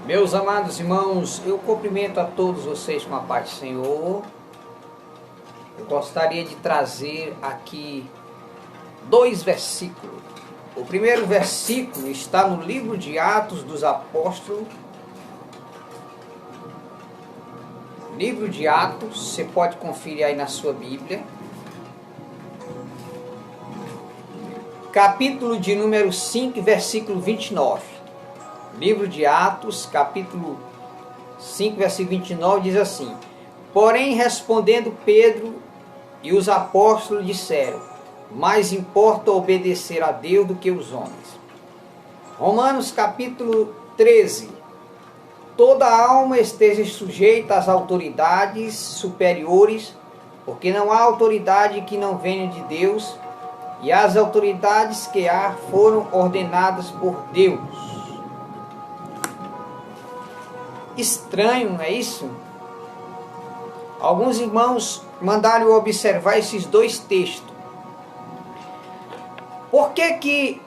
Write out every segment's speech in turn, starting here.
Meus amados irmãos, eu cumprimento a todos vocês com a paz do Senhor. Eu gostaria de trazer aqui dois versículos. O primeiro versículo está no livro de Atos dos Apóstolos. Livro de Atos, você pode conferir aí na sua Bíblia. Capítulo de número 5, versículo 29. Livro de Atos, capítulo 5, versículo 29, diz assim: Porém, respondendo Pedro e os apóstolos disseram: Mais importa obedecer a Deus do que os homens. Romanos, capítulo 13: Toda alma esteja sujeita às autoridades superiores, porque não há autoridade que não venha de Deus, e as autoridades que há foram ordenadas por Deus. Estranho, não é isso? Alguns irmãos mandaram eu observar esses dois textos. Por que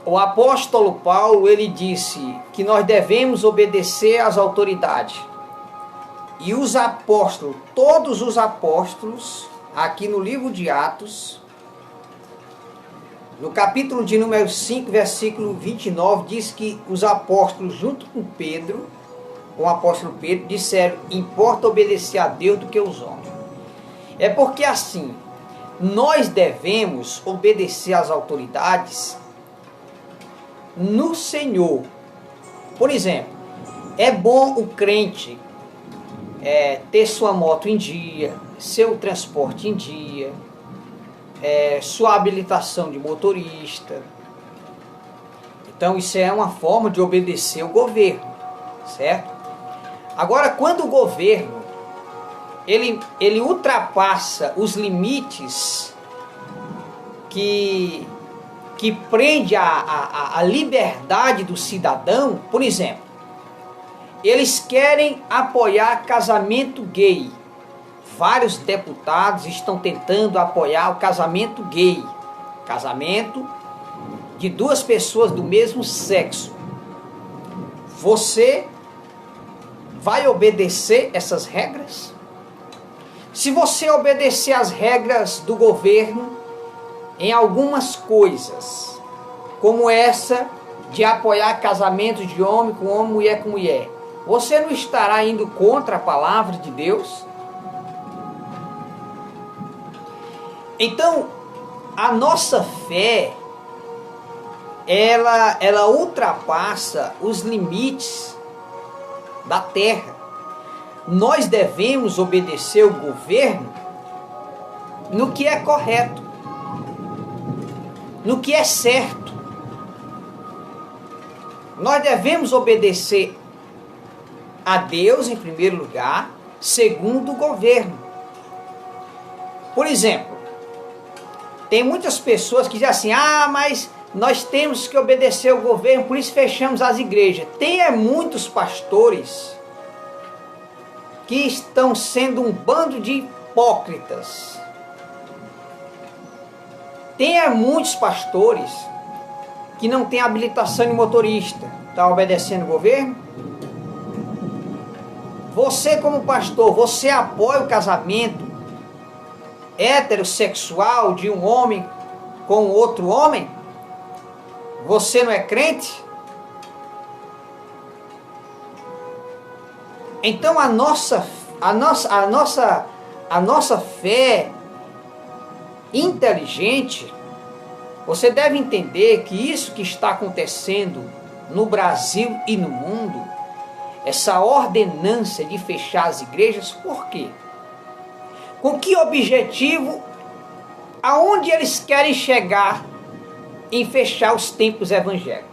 o apóstolo Paulo ele disse que nós devemos obedecer às autoridades? E os apóstolos, todos os apóstolos, aqui no livro de Atos, no capítulo de número 5, versículo 29, diz que os apóstolos, junto com Pedro, com o apóstolo Pedro, disseram: importa obedecer a Deus do que os homens. É porque assim, nós devemos obedecer às autoridades no Senhor. Por exemplo, é bom o crente ter sua moto em dia, seu transporte em dia, sua habilitação de motorista. Então isso é uma forma de obedecer o governo, certo? Agora, quando o governo ele ultrapassa os limites que prende a liberdade do cidadão, por exemplo, eles querem apoiar casamento gay. Vários deputados estão tentando apoiar o casamento gay, casamento de duas pessoas do mesmo sexo. Você vai obedecer essas regras? Se você obedecer às regras do governo em algumas coisas, como essa de apoiar casamento de homem com homem, mulher com mulher, você não estará indo contra a palavra de Deus? Então, a nossa fé, ela ultrapassa os limites da terra. Nós devemos obedecer o governo no que é correto, no que é certo. Nós devemos obedecer a Deus em primeiro lugar, segundo o governo. Por exemplo, tem muitas pessoas que dizem assim: mas nós temos que obedecer ao governo, por isso fechamos as igrejas. Tem muitos pastores que estão sendo um bando de hipócritas. Tem muitos pastores que não têm habilitação de motorista. Está obedecendo o governo? Você como pastor, você apoia o casamento heterossexual de um homem com outro homem? Você não é crente? Então a nossa fé inteligente, você deve entender que isso que está acontecendo no Brasil e no mundo, essa ordenança de fechar as igrejas, por quê? Com que objetivo? Aonde eles querem chegar em fechar os templos evangélicos?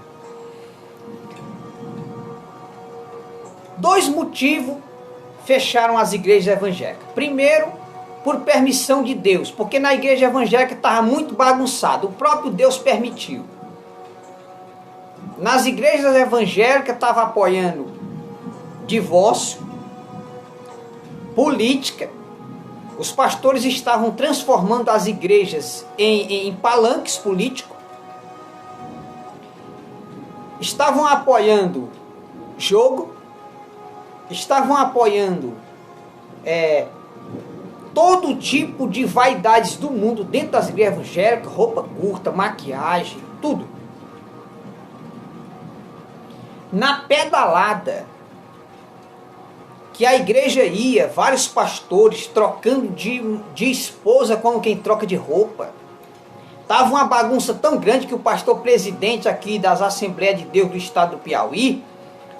Dois motivos fecharam as igrejas evangélicas. Primeiro, por permissão de Deus, porque na igreja evangélica estava muito bagunçado, o próprio Deus permitiu. Nas igrejas evangélicas estava apoiando divórcio, política. Os pastores estavam transformando as igrejas em palanques políticos. Estavam apoiando jogo, estavam apoiando todo tipo de vaidades do mundo dentro das igrejas evangélicas, roupa curta, maquiagem, tudo. Na pedalada que a igreja ia, vários pastores trocando de esposa como quem troca de roupa. Tava uma bagunça tão grande que o pastor presidente aqui das Assembleias de Deus do estado do Piauí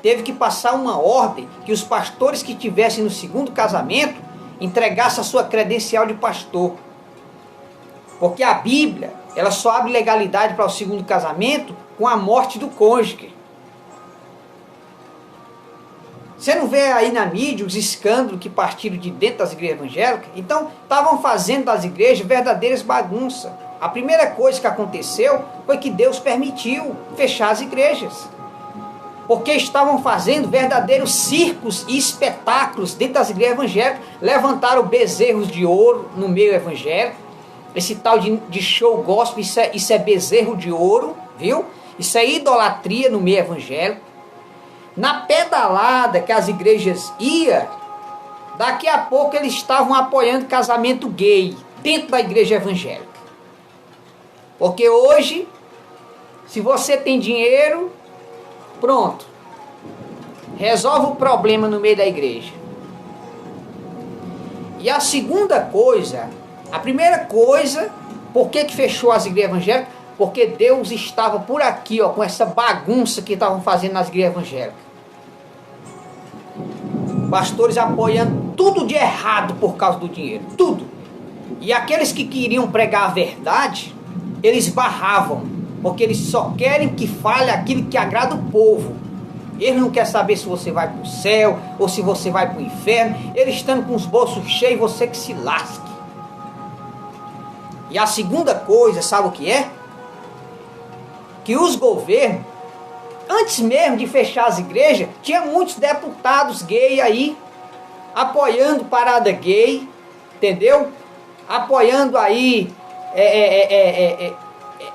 teve que passar uma ordem que os pastores que tivessem no segundo casamento entregassem a sua credencial de pastor. Porque a Bíblia, ela só abre legalidade para o segundo casamento com a morte do cônjuge. Você não vê aí na mídia os escândalos que partiram de dentro das igrejas evangélicas? Então, estavam fazendo das igrejas verdadeiras bagunças. A primeira coisa que aconteceu foi que Deus permitiu fechar as igrejas. Porque estavam fazendo verdadeiros circos e espetáculos dentro das igrejas evangélicas. Levantaram bezerros de ouro no meio evangélico. Esse tal de show gospel, isso é bezerro de ouro, viu? Isso é idolatria no meio evangélico. Na pedalada que as igrejas iam, daqui a pouco eles estavam apoiando casamento gay dentro da igreja evangélica. Porque hoje, se você tem dinheiro, pronto, resolve o problema no meio da igreja. E a segunda coisa, a primeira coisa, por que fechou as igrejas evangélicas? Porque Deus estava por aqui, ó, com essa bagunça que estavam fazendo nas igrejas evangélicas. Pastores apoiando tudo de errado por causa do dinheiro, tudo. E aqueles que queriam pregar a verdade, eles barravam, porque eles só querem que fale aquilo que agrada o povo. Eles não querem saber se você vai para o céu ou se você vai para o inferno. Eles estão com os bolsos cheios, você que se lasque. E a segunda coisa, sabe o que é? Que os governos, antes mesmo de fechar as igrejas, tinha muitos deputados gays aí, apoiando parada gay, entendeu? Apoiando aí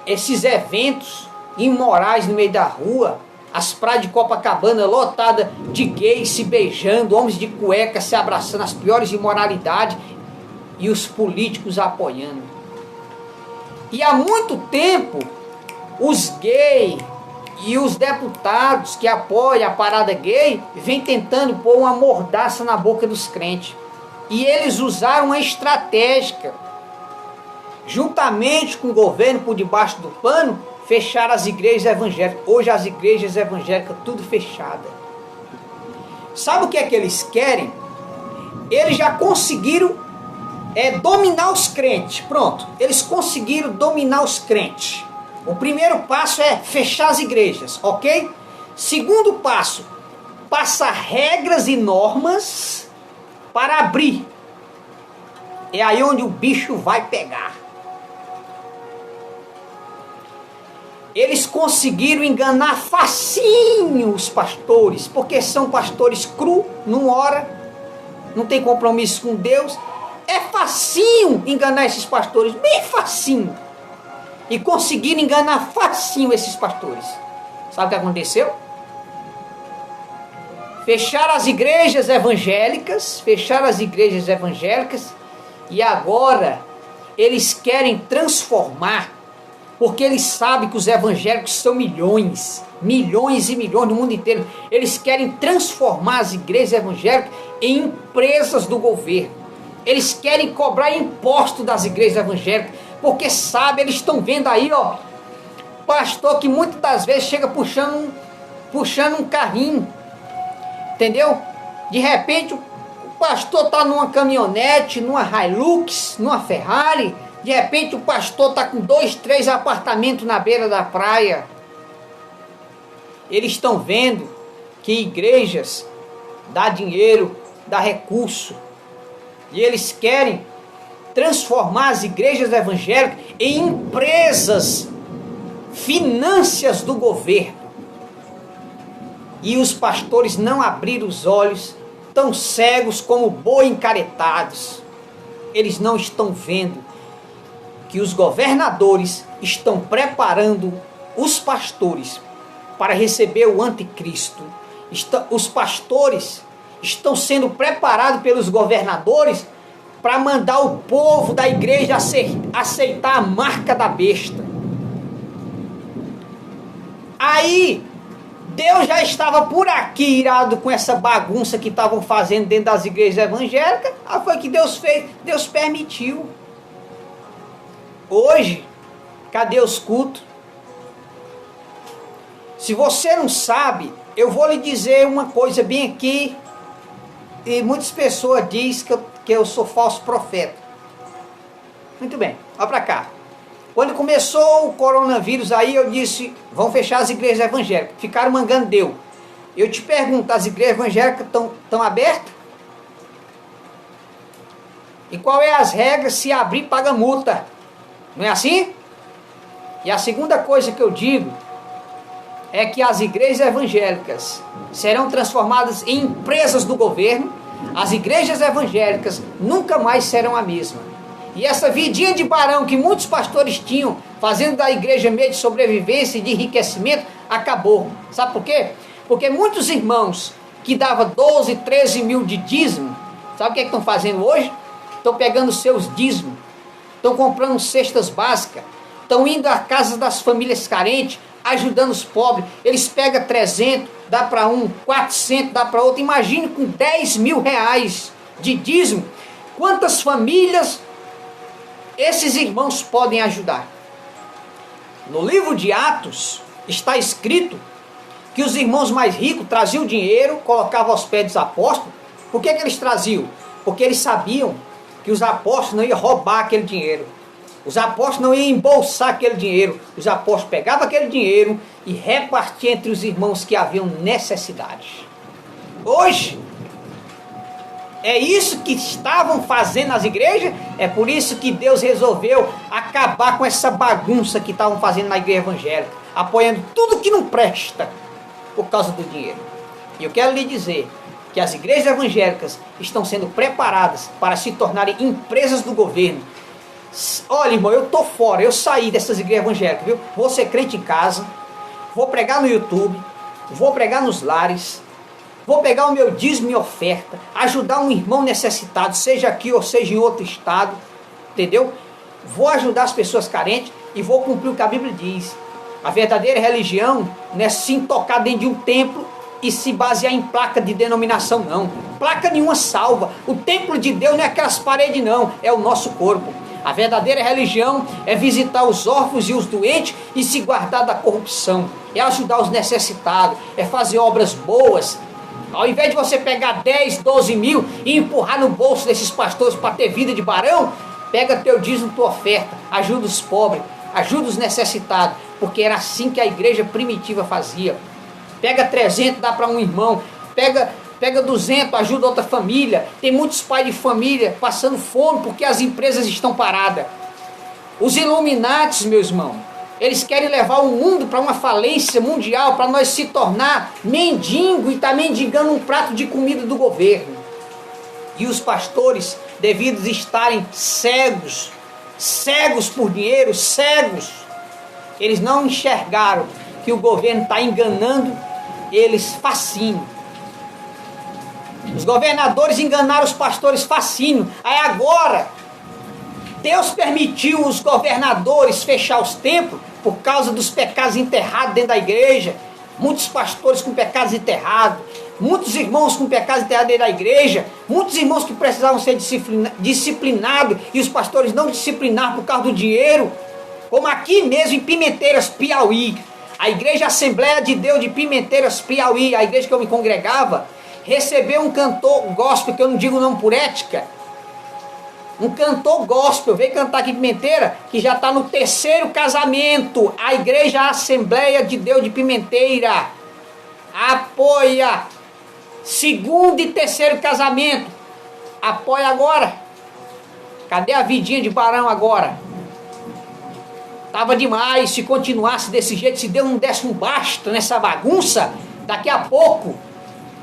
esses eventos imorais no meio da rua, as praias de Copacabana lotadas de gays se beijando, homens de cueca se abraçando, as piores imoralidades, e os políticos apoiando. E há muito tempo, os gays e os deputados que apoiam a parada gay vêm tentando pôr uma mordaça na boca dos crentes. E eles usaram uma estratégia, juntamente com o governo por debaixo do pano, fecharam as igrejas evangélicas. Hoje as igrejas evangélicas tudo fechada. Sabe o que é que eles querem? Eles já conseguiram dominar os crentes. Pronto, eles conseguiram dominar os crentes. O primeiro passo é fechar as igrejas, ok? Segundo passo, passar regras e normas para abrir. É aí onde o bicho vai pegar. Eles conseguiram enganar facinho os pastores, porque são pastores cru, não ora, não tem compromisso com Deus. É facinho enganar esses pastores, bem facinho. E conseguiram enganar facinho esses pastores. Sabe o que aconteceu? Fecharam as igrejas evangélicas, e agora eles querem transformar, porque eles sabem que os evangélicos são milhões e milhões no mundo inteiro. Eles querem transformar as igrejas evangélicas em empresas do governo. Eles querem cobrar imposto das igrejas evangélicas, porque sabe, eles estão vendo aí, ó, pastor que muitas das vezes chega puxando um carrinho, entendeu? De repente o pastor está numa caminhonete, numa Hilux, numa Ferrari. De repente o pastor está com 2, 3 apartamentos na beira da praia. Eles estão vendo que igrejas dá dinheiro, dá recurso. E eles querem transformar as igrejas evangélicas em empresas, finanças do governo. E os pastores não abriram os olhos, tão cegos como boi encaretados. Eles não estão vendo que os governadores estão preparando os pastores para receber o anticristo os pastores estão sendo preparados pelos governadores para mandar o povo da igreja aceitar a marca da besta. Aí, Deus já estava por aqui irado com essa bagunça que estavam fazendo dentro das igrejas evangélicas. Aí foi que Deus fez, Deus permitiu. Hoje, cadê os cultos? Se você não sabe, eu vou lhe dizer uma coisa bem aqui. E muitas pessoas dizem que eu sou falso profeta. Muito bem, olha para cá. Quando começou o coronavírus aí, eu disse, vão fechar as igrejas evangélicas. Ficaram mangando Deus. Eu te pergunto, as igrejas evangélicas estão abertas? E qual é as regras? Se abrir, paga multa. Não é assim? E a segunda coisa que eu digo é que as igrejas evangélicas serão transformadas em empresas do governo. As igrejas evangélicas nunca mais serão a mesma. E essa vidinha de barão que muitos pastores tinham, fazendo da igreja meio de sobrevivência e de enriquecimento, acabou. Sabe por quê? Porque muitos irmãos que davam 12, 13 mil de dízimo, sabe o que estão fazendo hoje? Estão pegando seus dízimos, estão comprando cestas básicas, estão indo à casa das famílias carentes, ajudando os pobres. Eles pegam 300, dá para um, 400, dá para outro. Imagine com 10 mil reais de dízimo, quantas famílias esses irmãos podem ajudar. No livro de Atos está escrito que os irmãos mais ricos traziam dinheiro, colocavam aos pés dos apóstolos. Por que eles traziam? Porque eles sabiam que os apóstolos não iam roubar aquele dinheiro. Os apóstolos não iam embolsar aquele dinheiro. Os apóstolos pegavam aquele dinheiro e repartiam entre os irmãos que haviam necessidade. Hoje, é isso que estavam fazendo nas igrejas. É por isso que Deus resolveu acabar com essa bagunça que estavam fazendo na igreja evangélica, apoiando tudo que não presta por causa do dinheiro. E eu quero lhe dizer que as igrejas evangélicas estão sendo preparadas para se tornarem empresas do governo. Olha, irmão, eu estou fora, eu saí dessas igrejas evangélicas, viu? Vou ser crente em casa, vou pregar no YouTube, vou pregar nos lares, vou pegar o meu dízimo e oferta, ajudar um irmão necessitado, seja aqui ou seja em outro estado, entendeu? Vou ajudar as pessoas carentes e vou cumprir o que a Bíblia diz. A verdadeira religião não é se tocar dentro de um templo e se basear em placa de denominação, não. Placa nenhuma salva. O templo de Deus não é aquelas paredes, não. É o nosso corpo. A verdadeira religião é visitar os órfãos e os doentes e se guardar da corrupção. É ajudar os necessitados. É fazer obras boas. Ao invés de você pegar 10, 12 mil e empurrar no bolso desses pastores para ter vida de barão, pega teu dízimo, tua oferta, ajuda os pobres, ajuda os necessitados, porque era assim que a igreja primitiva fazia. Pega 300, dá para um irmão, pega 200, ajuda outra família. Tem muitos pais de família passando fome porque as empresas estão paradas. Os Illuminatis, meus irmãos, eles querem levar o mundo para uma falência mundial, para nós se tornar mendigo e estar mendigando um prato de comida do governo. E os pastores, devido a estarem cegos por dinheiro, cegos, eles não enxergaram que o governo está enganando eles facinho. Os governadores enganaram os pastores facinho. Aí agora, Deus permitiu os governadores fechar os templos por causa dos pecados enterrados dentro da igreja. Muitos pastores com pecados enterrados, muitos irmãos com pecados enterrados dentro da igreja, muitos irmãos que precisavam ser disciplinados e os pastores não disciplinaram por causa do dinheiro. Como aqui mesmo em Pimenteiras, Piauí, a igreja Assembleia de Deus de Pimenteiras, Piauí, a igreja que eu me congregava, recebeu um cantor gospel, que eu não digo não por ética, um cantor gospel, veio cantar aqui em Pimenteira, que já está no 3º casamento. A igreja Assembleia de Deus de Pimenteira apoia 2º e 3º casamento. Apoia agora. Cadê a vidinha de barão agora? Tava demais. Se continuasse desse jeito, se Deus não desse um basta nessa bagunça, daqui a pouco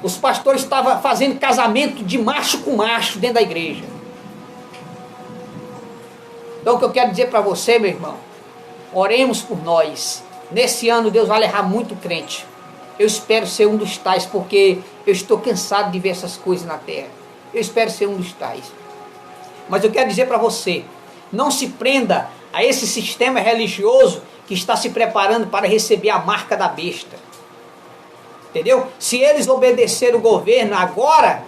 os pastores estavam fazendo casamento de macho com macho dentro da igreja. Então o que eu quero dizer para você, meu irmão, oremos por nós. Nesse ano Deus vai levar muito crente. Eu espero ser um dos tais, porque eu estou cansado de ver essas coisas na terra. Eu espero ser um dos tais. Mas eu quero dizer para você, não se prenda a esse sistema religioso que está se preparando para receber a marca da besta. Entendeu? Se eles obedecerem o governo agora,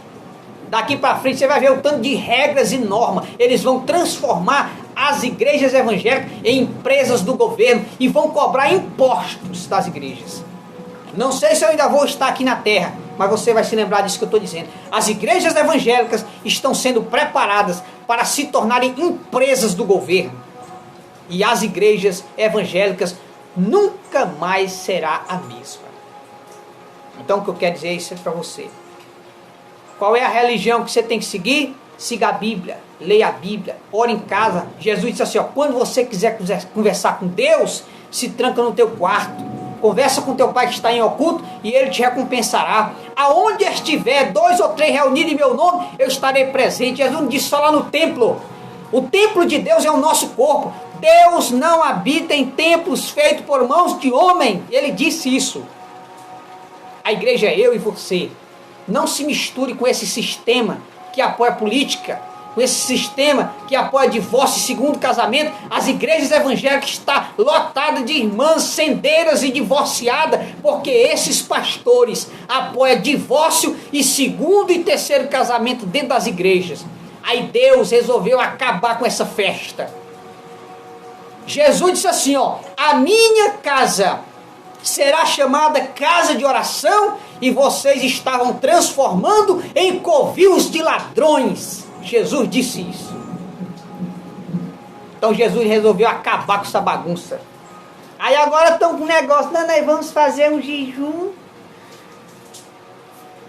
daqui para frente você vai ver o tanto de regras e normas. Eles vão transformar as igrejas evangélicas em empresas do governo e vão cobrar impostos das igrejas. Não sei se eu ainda vou estar aqui na terra, mas você vai se lembrar disso que eu estou dizendo. As igrejas evangélicas estão sendo preparadas para se tornarem empresas do governo. E as igrejas evangélicas nunca mais será a mesma. Então o que eu quero dizer é isso para você. Qual é a religião que você tem que seguir? Siga a Bíblia, leia a Bíblia, ore em casa. Jesus disse assim, ó, quando você quiser conversar com Deus, se tranca no teu quarto. Conversa com teu pai que está em oculto e ele te recompensará. Aonde estiver 2 ou 3 reunidos em meu nome, eu estarei presente. Jesus não disse só lá no templo. O templo de Deus é o nosso corpo. Deus não habita em templos feitos por mãos de homem. Ele disse isso. A igreja é eu e você. Não se misture com esse sistema que apoia a política, com esse sistema que apoia divórcio e segundo casamento. As igrejas evangélicas estão lotadas de irmãs sendeiras e divorciadas, porque esses pastores apoiam divórcio e segundo e terceiro casamento dentro das igrejas. Aí Deus resolveu acabar com essa festa. Jesus disse assim, ó, a minha casa será chamada casa de oração e vocês estavam transformando em covios de ladrões. Jesus disse isso. Então Jesus resolveu acabar com essa bagunça. Aí agora estão com um negócio, não, nós vamos fazer um jejum.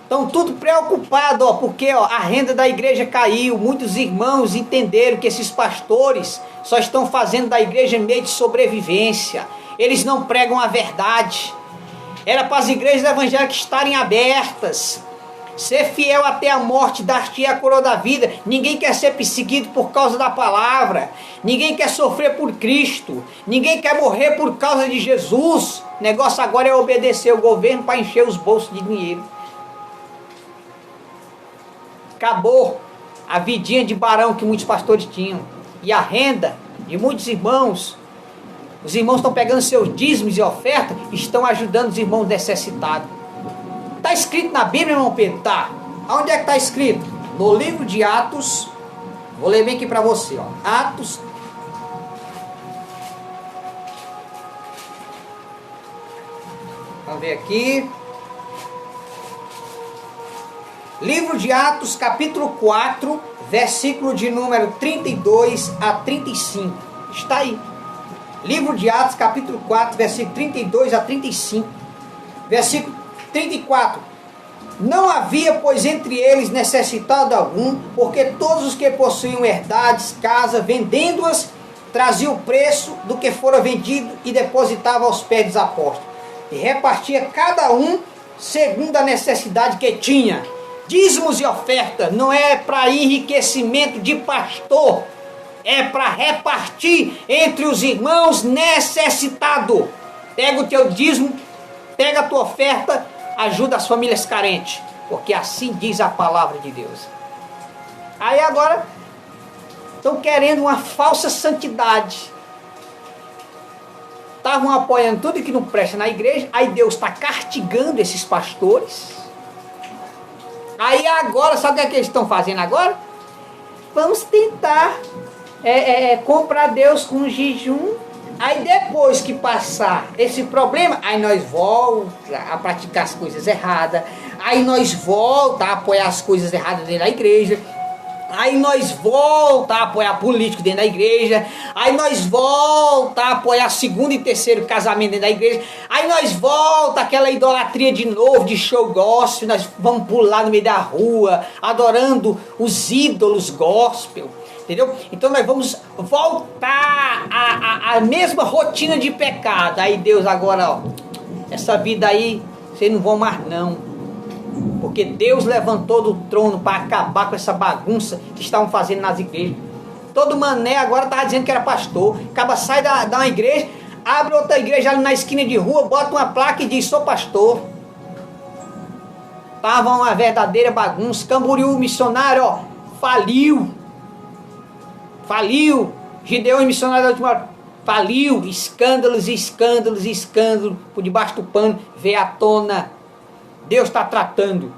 Estão tudo preocupados, ó, porque ó, a renda da igreja caiu. Muitos irmãos entenderam que esses pastores só estão fazendo da igreja meio de sobrevivência. Eles não pregam a verdade. Era para as igrejas evangélicas estarem abertas. Ser fiel até a morte, dar-te a coroa da vida. Ninguém quer ser perseguido por causa da palavra. Ninguém quer sofrer por Cristo. Ninguém quer morrer por causa de Jesus. O negócio agora é obedecer o governo para encher os bolsos de dinheiro. Acabou a vidinha de barão que muitos pastores tinham. E a renda de muitos irmãos. Os irmãos estão pegando seus dízimos e ofertas e estão ajudando os irmãos necessitados. Está escrito na Bíblia, irmão Pedro? Tá. Aonde é que está escrito? No livro de Atos. Vou ler bem aqui para você, ó. Atos. Vamos ver aqui. Livro de Atos, capítulo 4, versículo de número 32 a 35. Está aí. Livro de Atos, capítulo 4, versículo 32 a 35. Versículo 34. Não havia, pois, entre eles necessitado algum, porque todos os que possuíam herdades, casas, vendendo-as, traziam o preço do que fora vendido e depositavam aos pés dos apóstolos. E repartia cada um segundo a necessidade que tinha. Dízimos e oferta não é para enriquecimento de pastor, é para repartir entre os irmãos necessitados. Pega o teu dízimo, pega a tua oferta, ajuda as famílias carentes, porque assim diz a palavra de Deus. Aí agora estão querendo uma falsa santidade. Estavam apoiando tudo que não presta na igreja, aí Deus está castigando esses pastores. Aí agora, sabe o que eles estão fazendo agora? Vamos tentar comprar Deus com jejum. Aí depois que passar esse problema, aí nós volta a praticar as coisas erradas. Aí nós volta a apoiar as coisas erradas dentro da igreja. Aí nós volta a apoiar político dentro da igreja. Aí nós volta a apoiar segundo e terceiro casamento dentro da igreja. Aí nós volta aquela idolatria de novo, de show gospel. Nós vamos pular no meio da rua, adorando os ídolos gospel. Entendeu? Então nós vamos voltar à mesma rotina de pecado. Aí Deus agora, ó, essa vida aí, vocês não vão mais não. Porque Deus levantou do trono para acabar com essa bagunça que estavam fazendo nas igrejas. Todo mané agora estava dizendo que era pastor. Acaba, sai da uma igreja, abre outra igreja ali na esquina de rua, bota uma placa e diz, sou pastor. Tava uma verdadeira bagunça. Camboriú missionário, ó, faliu. Faliu. Gideões missionário da última hora, faliu. Escândalos, escândalos, escândalos. Por debaixo do pano, veio à tona. Deus está tratando.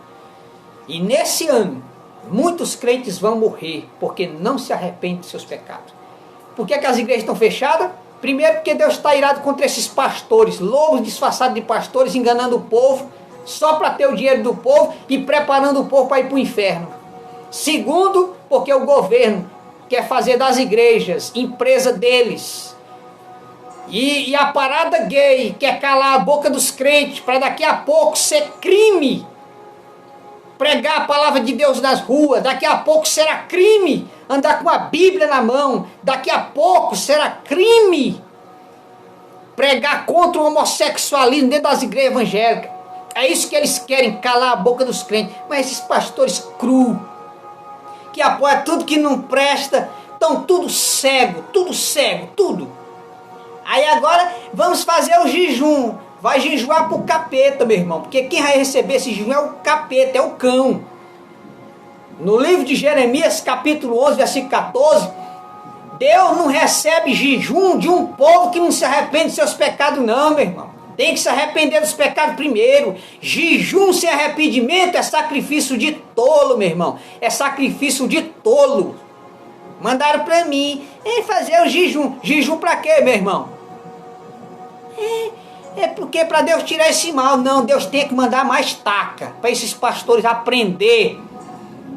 E nesse ano, muitos crentes vão morrer, porque não se arrependem dos seus pecados. Por que as igrejas estão fechadas? Primeiro, porque Deus está irado contra esses pastores, lobos disfarçados de pastores, enganando o povo, só para ter o dinheiro do povo e preparando o povo para ir para o inferno. Segundo, porque o governo quer fazer das igrejas empresa deles. E a parada gay quer calar a boca dos crentes para daqui a pouco ser crime pregar a palavra de Deus nas ruas. Daqui a pouco será crime andar com a Bíblia na mão. Daqui a pouco será crime pregar contra o homossexualismo dentro das igrejas evangélicas. É isso que eles querem, calar a boca dos crentes. Mas esses pastores crus, que apoiam tudo que não presta, estão tudo cego, tudo. Aí agora vamos fazer o jejum. Vai jejuar pro capeta, meu irmão. Porque quem vai receber esse jejum é o capeta, é o cão. No livro de Jeremias, capítulo 11, versículo 14, Deus não recebe jejum de um povo que não se arrepende dos seus pecados, não, meu irmão. Tem que se arrepender dos pecados primeiro. Jejum sem arrependimento é sacrifício de tolo, meu irmão. É sacrifício de tolo. Mandaram para mim fazer o jejum. Jejum para quê, meu irmão? É porque para Deus tirar esse mal. Não, Deus tem que mandar mais taca para esses pastores aprender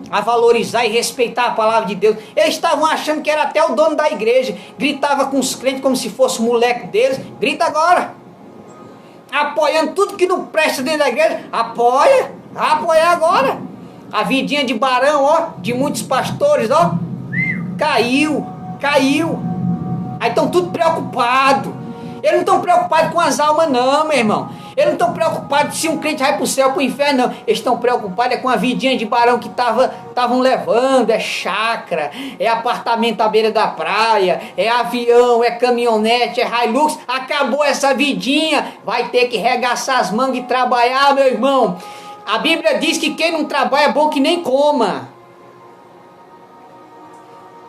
a valorizar e respeitar a palavra de Deus. Eles estavam achando que era até o dono da igreja. Gritava com os crentes como se fosse o moleque deles. Grita agora. Apoiando tudo que não presta dentro da igreja. Apoia. Vai apoiar agora. A vidinha de barão, ó, de muitos pastores, ó, caiu. Aí estão tudo preocupados. Eles não estão preocupados com as almas não, meu irmão. Eles não estão preocupados se um crente vai para o céu ou para o inferno, não. Eles estão preocupados com a vidinha de barão que estavam levando. É chácara, é apartamento à beira da praia, é avião, é caminhonete, é Hilux. Acabou essa vidinha, vai ter que regaçar as mangas e trabalhar, meu irmão. A Bíblia diz que quem não trabalha é bom que nem coma.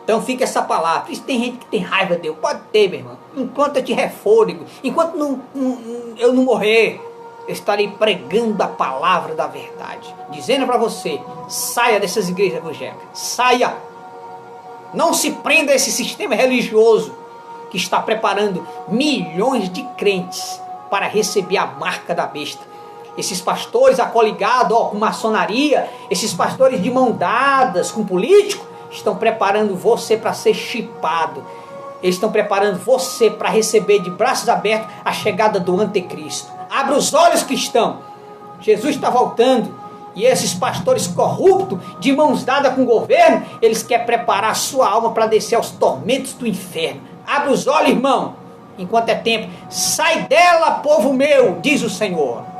Então fica essa palavra. Por isso tem gente que tem raiva de Deus. Pode ter, meu irmão. Enquanto eu tiver fôlego, enquanto eu não morrer, eu estarei pregando a palavra da verdade. Dizendo para você, saia dessas igrejas evangélicas. Saia. Não se prenda a esse sistema religioso que está preparando milhões de crentes para receber a marca da besta. Esses pastores acoligados com maçonaria, esses pastores de mão dadas com políticos, estão preparando você para ser chipado. Eles estão preparando você para receber de braços abertos a chegada do anticristo. Abra os olhos, cristão. Jesus está voltando. E esses pastores corruptos, de mãos dadas com o governo, eles querem preparar a sua alma para descer aos tormentos do inferno. Abra os olhos, irmão, enquanto é tempo. Sai dela, povo meu, diz o Senhor.